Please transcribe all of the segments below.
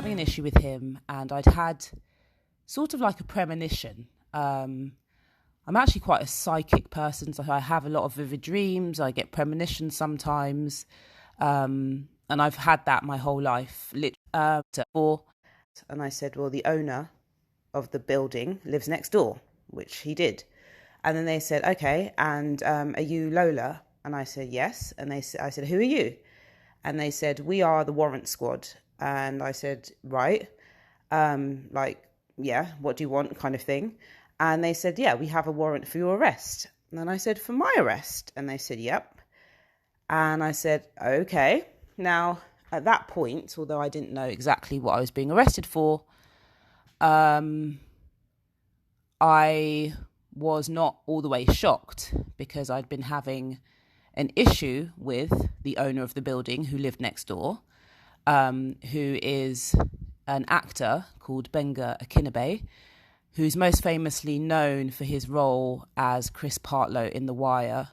having an issue with him, and I'd had sort of like a premonition. I'm actually quite a psychic person, so I have a lot of vivid dreams. I get premonitions sometimes, and I've had that my whole life. And I said, well, the owner of the building lives next door, which he did. And then they said, okay, and are you Lola? And I said, yes. And I said, who are you? And they said, we are the warrant squad. And I said, right, yeah, what do you want, kind of thing. And they said, yeah, we have a warrant for your arrest. And then I said, for my arrest? And they said, yep. And I said, okay. Now, at that point, although I didn't know exactly what I was being arrested for, I was not all the way shocked, because I'd been having an issue with the owner of the building who lived next door, who is an actor called Gbenga Akinnagbe, who's most famously known for his role as Chris Partlow in The Wire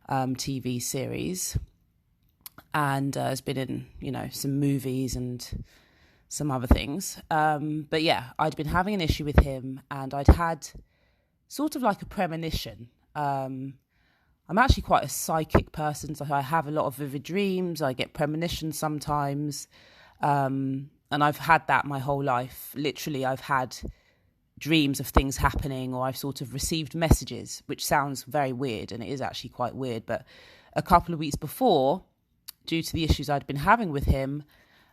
TV series, and has been in, some movies and some other things. But yeah, I'd been having an issue with him, and I'd had sort of like a premonition. I'm actually quite a psychic person, so I have a lot of vivid dreams. I get premonitions sometimes, and I've had that my whole life. Literally, I've had dreams of things happening, or I've sort of received messages, which sounds very weird, and it is actually quite weird. But a couple of weeks before, due to the issues I'd been having with him,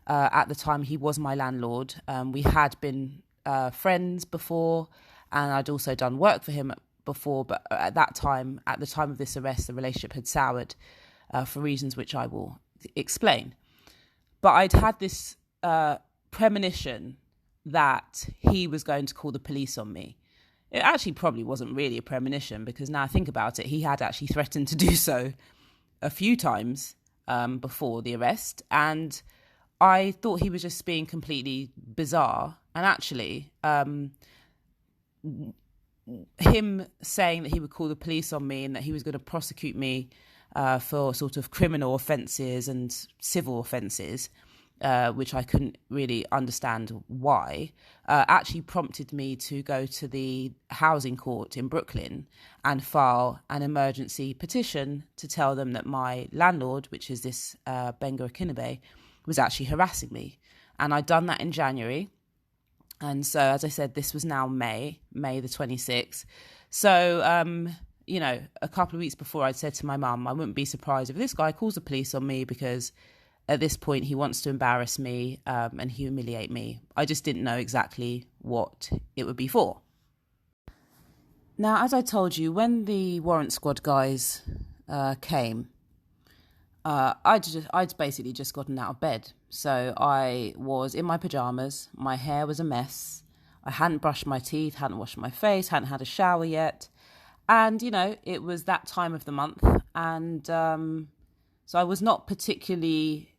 at the time he was my landlord. We had been friends before, and I'd also done work for him before. But at the time of this arrest, the relationship had soured for reasons which I will explain. But I'd had this premonition that he was going to call the police on me. It actually probably wasn't really a premonition, because now I think about it, he had actually threatened to do so a few times before the arrest, and I thought he was just being completely bizarre. And actually, him saying that he would call the police on me and that he was going to prosecute me for sort of criminal offences and civil offences, which I couldn't really understand why, actually prompted me to go to the housing court in Brooklyn and file an emergency petition to tell them that my landlord, which is this Gbenga Akinnagbe, was actually harassing me. And I'd done that in January. And so, as I said, this was now May the 26th. So, a couple of weeks before, I'd said to my mum, I wouldn't be surprised if this guy calls the police on me, because at this point he wants to embarrass me and humiliate me. I just didn't know exactly what it would be for. Now, as I told you, when the warrant squad guys came, I'd basically just gotten out of bed. So I was in my pajamas. My hair was a mess. I hadn't brushed my teeth, hadn't washed my face, hadn't had a shower yet. And, it was that time of the month. And so I was not particularly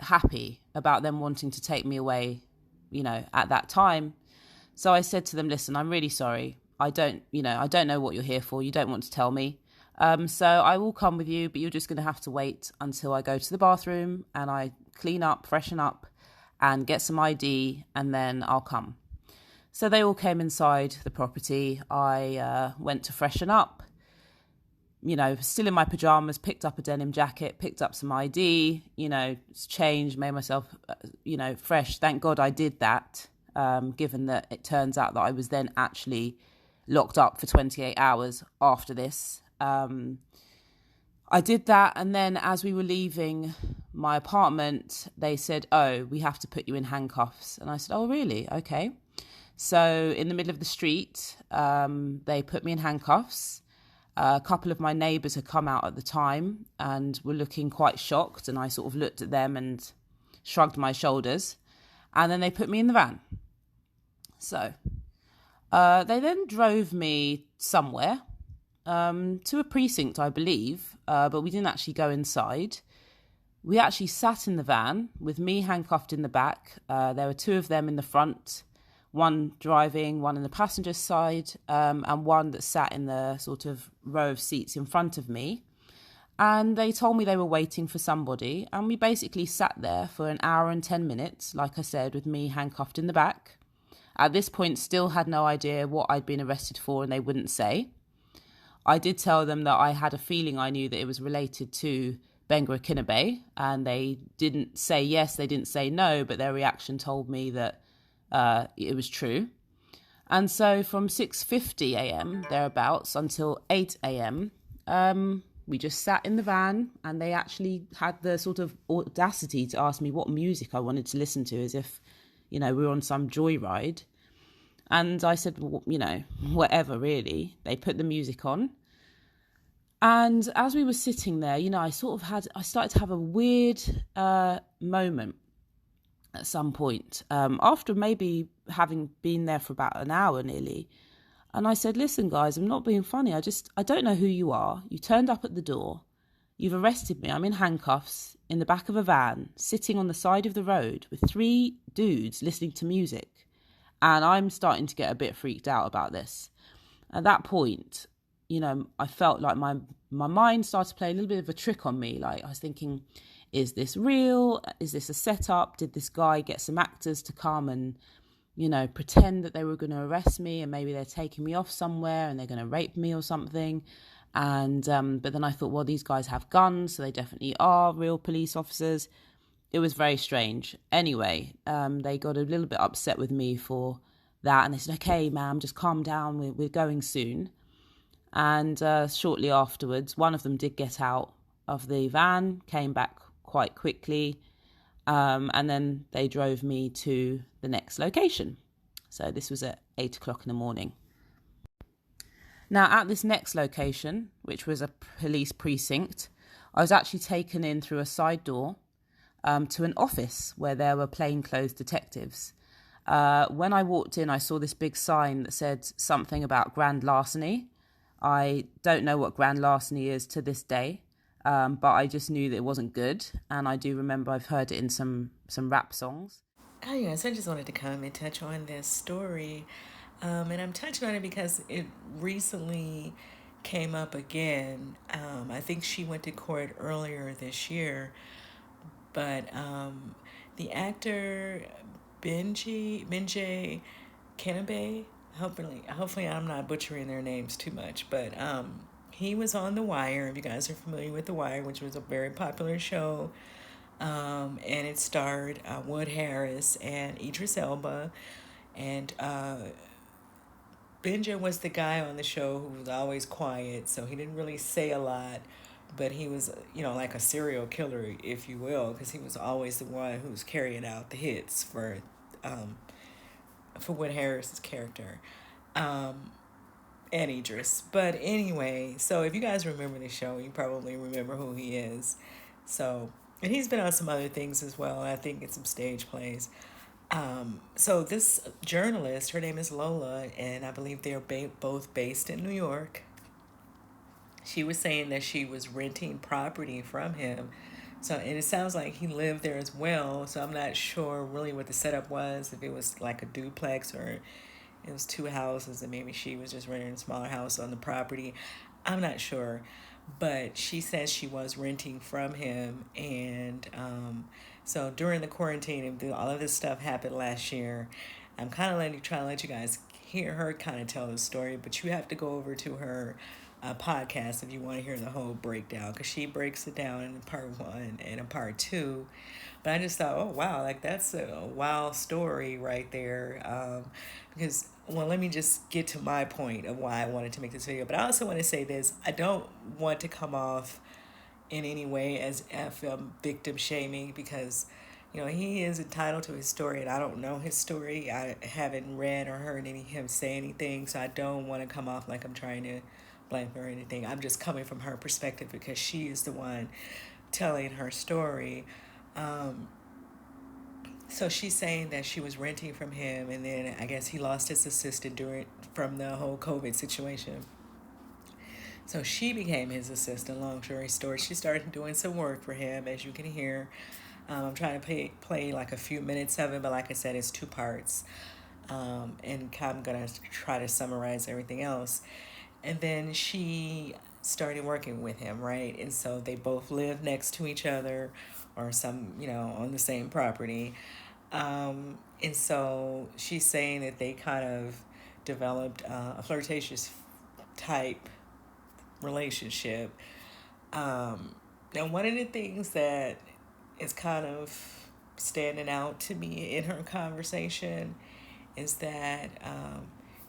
happy about them wanting to take me away, at that time. So I said to them, listen, I'm really sorry. I don't know what you're here for. You don't want to tell me. So I will come with you, but you're just going to have to wait until I go to the bathroom and I clean up, freshen up and get some ID, and then I'll come. So they all came inside the property. I went to freshen up, still in my pajamas, picked up a denim jacket, picked up some ID, changed, made myself, fresh. Thank God I did that, given that it turns out that I was then actually locked up for 28 hours after this. I did that, and then as we were leaving my apartment, they said, oh, we have to put you in handcuffs. And I said, oh, really? Okay. So in the middle of the street, they put me in handcuffs. A couple of my neighbours had come out at the time and were looking quite shocked, and I sort of looked at them and shrugged my shoulders, and then they put me in the van. So they then drove me somewhere, to a precinct, I believe, but we didn't actually go inside. We actually sat in the van with me handcuffed in the back. There were two of them in the front, one driving, one in the passenger side, and one that sat in the sort of row of seats in front of me. And they told me they were waiting for somebody. And we basically sat there for an hour and 10 minutes, like I said, with me handcuffed in the back. At this point, still had no idea what I'd been arrested for, and they wouldn't say. I did tell them that I had a feeling I knew that it was related to Gbenga Akinnagbe, and they didn't say yes, they didn't say no, but their reaction told me that it was true. And so from 6:50 a.m. thereabouts until 8 a.m., we just sat in the van, and they actually had the sort of audacity to ask me what music I wanted to listen to, as if, we were on some joyride. And I said, well, whatever, really. They put the music on. And as we were sitting there, I started to have a weird moment at some point, after maybe having been there for about an hour nearly. And I said, listen, guys, I'm not being funny. I don't know who you are. You turned up at the door. You've arrested me. I'm in handcuffs in the back of a van, sitting on the side of the road with 3 dudes listening to music. And I'm starting to get a bit freaked out about this. At that point, I felt like my mind started to play a little bit of a trick on me. Like, I was thinking, is this real? Is this a setup? Did this guy get some actors to come and, pretend that they were going to arrest me, and maybe they're taking me off somewhere and they're going to rape me or something? And but then I thought, well, these guys have guns, so they definitely are real police officers. It was very strange. Anyway, they got a little bit upset with me for that, and they said, okay, ma'am, just calm down, we're going soon. And shortly afterwards, one of them did get out of the van, came back quite quickly, and then they drove me to the next location. So this was at 8 o'clock in the morning. Now, at this next location, which was a police precinct, I was actually taken in through a side door to an office where there were plainclothes detectives. When I walked in, I saw this big sign that said something about grand larceny. I don't know what grand larceny is to this day, but I just knew that it wasn't good. And I do remember I've heard it in some rap songs. Oh, yes, I just wanted to come and touch on this story. And I'm touching on it because it recently came up again. I think she went to court earlier this year, but the actor Gbenga Akinnagbe, hopefully I'm not butchering their names too much, but he was on The Wire. If you guys are familiar with The Wire, which was a very popular show, and it starred Wood Harris and Idris Elba, and Benja was the guy on the show who was always quiet, so he didn't really say a lot, but he was, like a serial killer, if you will, because he was always the one who was carrying out the hits for Wood Harris's character, and Idris. But anyway, so if you guys remember the show, you probably remember who he is. So, and he's been on some other things as well, I think in some stage plays. So this journalist, her name is Lola, and I believe they're both based in New York. She was saying that she was renting property from him. So, and it sounds like he lived there as well. So I'm not sure really what the setup was, if it was like a duplex or it was 2 houses and maybe she was just renting a smaller house on the property. I'm not sure. But she says she was renting from him. And so during the quarantine, all of this stuff happened last year. I'm kind of trying to let you guys hear her kind of tell the story, but you have to go over to her podcast if you want to hear the whole breakdown, because she breaks it down in part 1 and in part 2. But I just thought, oh wow, like that's a wild story right there. Because, well, let me just get to my point of why I wanted to make this video. But I also want to say this: I don't want to come off in any way as victim shaming, because he is entitled to his story, and I don't know his story. I haven't read or heard him say anything, so I don't want to come off like I'm trying to blame her or anything. I'm just coming from her perspective because she is the one telling her story. So she's saying that she was renting from him, and then I guess he lost his assistant from the whole COVID situation. So she became his assistant. Long story short, she started doing some work for him, as you can hear. I'm trying to play like a few minutes of it, but like I said, it's 2 parts. And I'm going to try to summarize everything else. And then she started working with him, right? And so they both live next to each other or some, on the same property. And so she's saying that they kind of developed a flirtatious type relationship. Now, one of the things that is kind of standing out to me in her conversation is that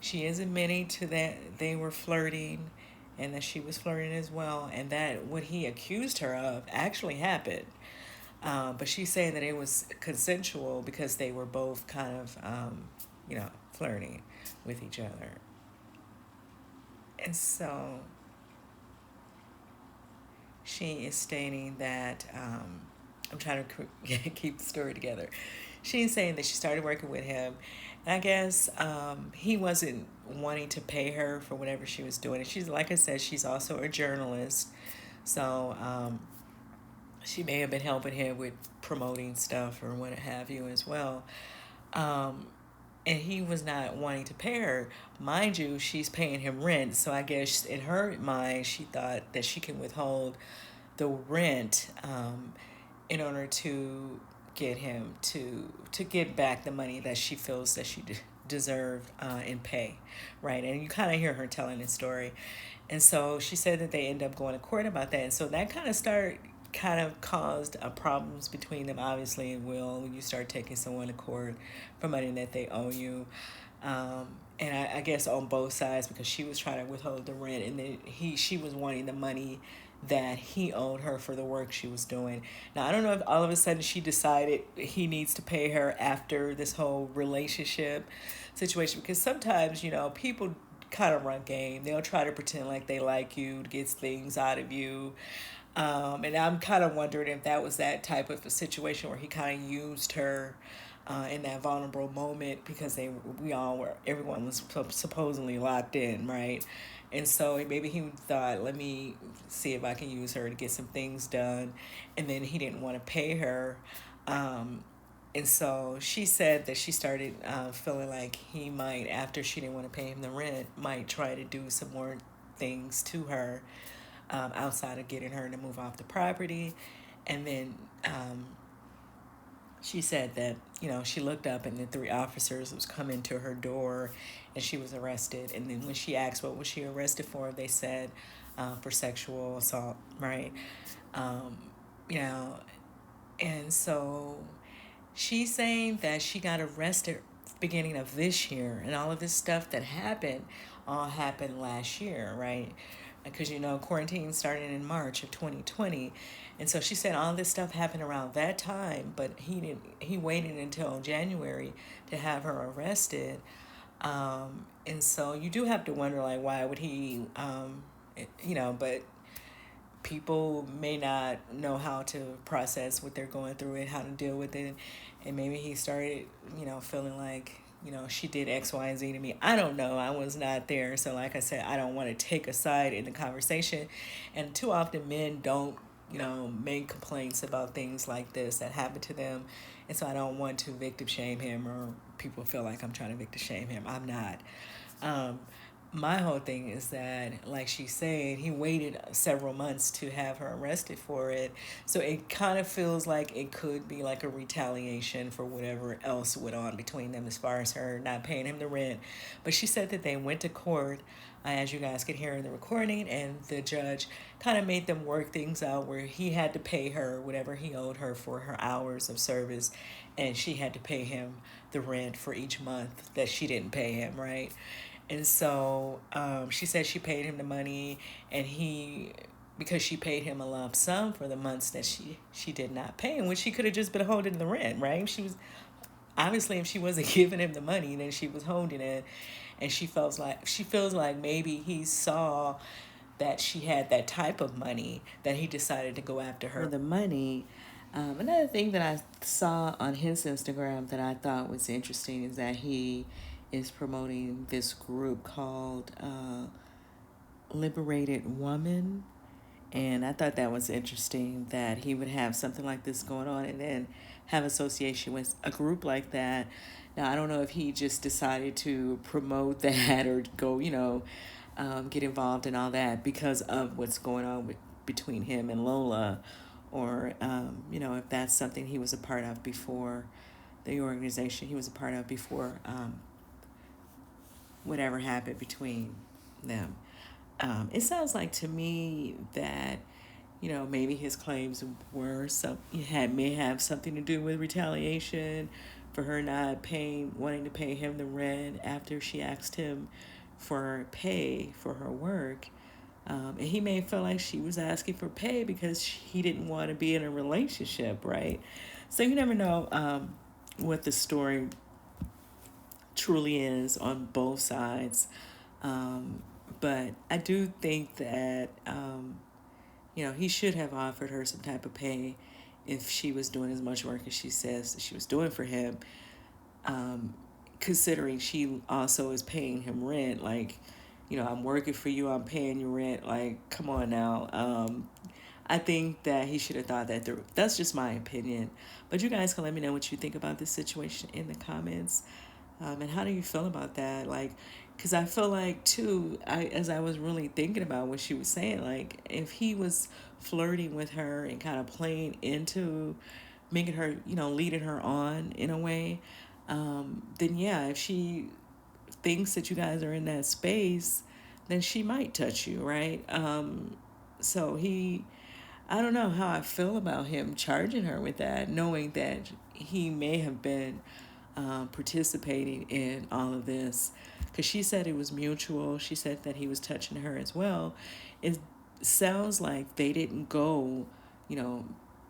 she is admitting to that they were flirting and that she was flirting as well, and that what he accused her of actually happened. But she's saying that it was consensual because they were both kind of, flirting with each other. And so she is stating that I'm trying to keep the story together. She's saying that she started working with him, and I guess he wasn't wanting to pay her for whatever she was doing. And she's, like I said, she's also a journalist, so she may have been helping him with promoting stuff or what have you as well. Um, and he was not wanting to pay her. Mind you, she's paying him rent. So I guess in her mind, she thought that she can withhold the rent in order to get him to get back the money that she feels that she deserved in pay, right? And you kind of hear her telling the story. And so she said that they end up going to court about that. And so that kind of caused problems between them. Obviously it will when you start taking someone to court for money that they owe you. And I guess on both sides, because she was trying to withhold the rent, and then she was wanting the money that he owed her for the work she was doing. Now I don't know if all of a sudden she decided he needs to pay her after this whole relationship situation, because sometimes people kind of run game. They'll try to pretend like they like you to get things out of you. And I'm kind of wondering if that was that type of a situation where he kind of used her in that vulnerable moment, because everyone was supposedly locked in, right? And so maybe he thought, let me see if I can use her to get some things done. And then he didn't want to pay her. And so she said that she started feeling like he might, after she didn't want to pay him the rent, might try to do some more things to her outside of getting her to move off the property. And then she said that, she looked up and the three officers was coming to her door and she was arrested. And then when she asked what was she arrested for, they said for sexual assault, right? Um, you know, and so she's saying that she got arrested beginning of this year, and all of this stuff that happened all happened last year, right? Because quarantine started in March of 2020. And so she said all this stuff happened around that time, but he waited until January to have her arrested. And so you do have to wonder, like, why would he but people may not know how to process what they're going through and how to deal with it. And maybe he started, feeling like, she did X, Y, and Z to me. I don't know. I was not there. So like I said, I don't want to take a side in the conversation. And too often men don't, make complaints about things like this that happen to them. And so I don't want to victim shame him, or people feel like I'm trying to victim shame him. I'm not. Um, my whole thing is that, like she said, he waited several months to have her arrested for it. So it kind of feels like it could be like a retaliation for whatever else went on between them, as far as her not paying him the rent. But she said that they went to court, as you guys could hear in the recording, and the judge kind of made them work things out where he had to pay her whatever he owed her for her hours of service, and she had to pay him the rent for each month that she didn't pay him, right? And so she said she paid him the money, and because she paid him a lump sum for the months that she did not pay him, which she could have just been holding the rent, right? She was, obviously, if she wasn't giving him the money, then she was holding it. And she feels like maybe he saw that she had that type of money, that he decided to go after her for the money. Another thing that I saw on his Instagram that I thought was interesting is that he is promoting this group called Liberated Woman. And I thought that was interesting that he would have something like this going on and then have association with a group like that. Now, I don't know if he just decided to promote that or go, get involved in all that because of what's going on between him and Lola, or if that's something he was a part of before, the organization he was a part of before whatever happened between them. It sounds like to me that maybe his claims were may have something to do with retaliation for her not wanting to pay him the rent after she asked him for pay for her work. And he may feel like she was asking for pay because he didn't want to be in a relationship, right? So you never know what the story truly is on both sides. But I do think that he should have offered her some type of pay if she was doing as much work as she says that she was doing for him, considering she also is paying him rent. Like, I'm working for you, I'm paying you rent. Like, come on now. I think that he should have thought that through. That's just my opinion. But you guys can let me know what you think about this situation in the comments. And how do you feel about that? Like, because I feel like, too, as I was really thinking about what she was saying, like, if he was flirting with her and kind of playing into making her, leading her on in a way, then yeah, if she thinks that you guys are in that space, then she might touch you, right? So I don't know how I feel about him charging her with that, knowing that he may have been participating in all of this. Because she said it was mutual. She said that he was touching her as well. It sounds like they didn't go, you know,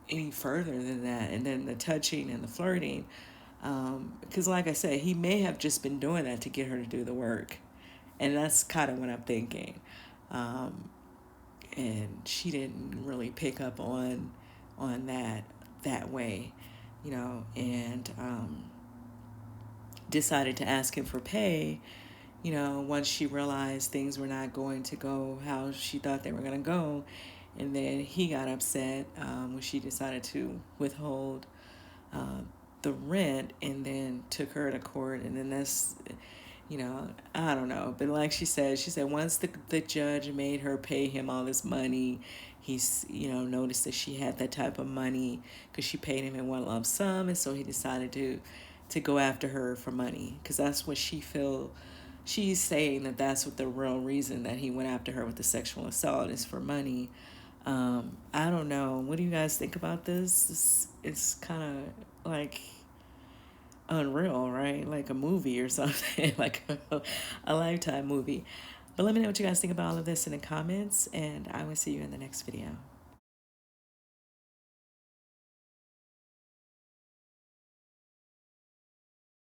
any further than that. And then the touching and the flirting. Because, like I said, he may have just been doing that to get her to do the work. And that's kind of what I'm thinking. And she didn't really pick up on that way, and decided to ask him for pay, once she realized things were not going to go how she thought they were going to go. And then he got upset when she decided to withhold the rent, and then took her to court. And then I don't know. But like she said once the judge made her pay him all this money, he's, noticed that she had that type of money because she paid him in one lump sum. And so he decided to go after her for money, because that's what she's saying, that's what the real reason that he went after her with the sexual assault is for money. I don't know. What do you guys think about this? It's kind of like unreal, right? Like a movie or something, like a Lifetime movie. But let me know what you guys think about all of this in the comments, and I will see you in the next video.